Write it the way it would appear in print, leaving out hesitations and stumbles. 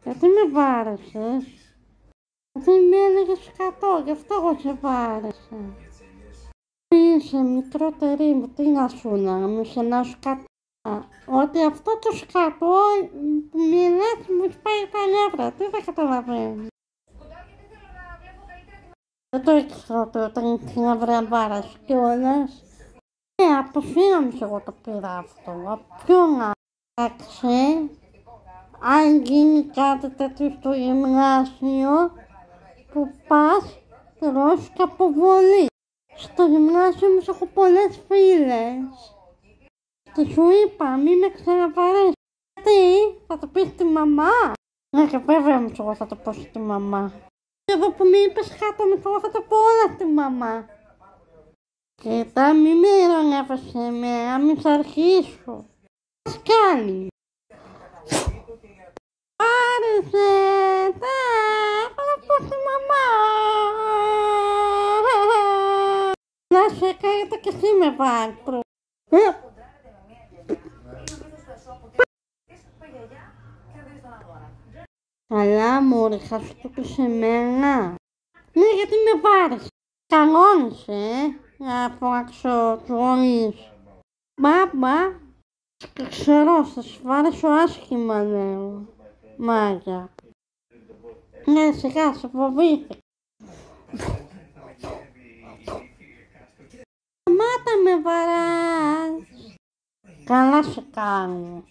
Γιατί με βάρεσες? Δεν με έλεγες σκατό, γι' αυτό εγώ σε βάρεσα. Είσαι μικρότερη μου, τι να σου να σε ένα σκατό. Ότι αυτό το σκατό που μιλάς μου σπάει τα νεύρα, τι δεν καταλαβαίνω. Δεν το ήξερα ότι όταν την βραβάρας κιόλας. Αποσύναμες εγώ το πήρα αυτό. Από ποιον να άξε, αν γίνει κάτι τέτοιο στο γυμνάσιο που πας, τρως και αποβολή. Στο γυμνάσιο όμως έχω πολλές φίλες. Και σου είπα, μη με ξαναβαρέσεις. Γιατί, θα το πεις στη μαμά? Ναι, και βέβαια όμως εγώ θα το πω στη μαμά. Και εδώ που με είπες κάτω με εγώ θα το πω όλα στη μαμά. Κοίτα, μη με ειρωνεύεσαι εμένα, μη σ' αρχίσω. Σκάλι. Άρεσε, θα το πω στη μαμά. Να σε κάνετε κι εσύ με βάρπρο. Καλά μωρέ, θα σου το πεις εμένα. Ναι, γιατί με βάρεσε. Κανόνισε, να φωνάξω τρώνεις. Μάμα, ξέρω, θα σου βάρεσω άσχημα, λέω. Μάγια. Ναι, σιγά, σε φοβήθηκα. Σταμάτα με βαράς. Καλά σε κάνω.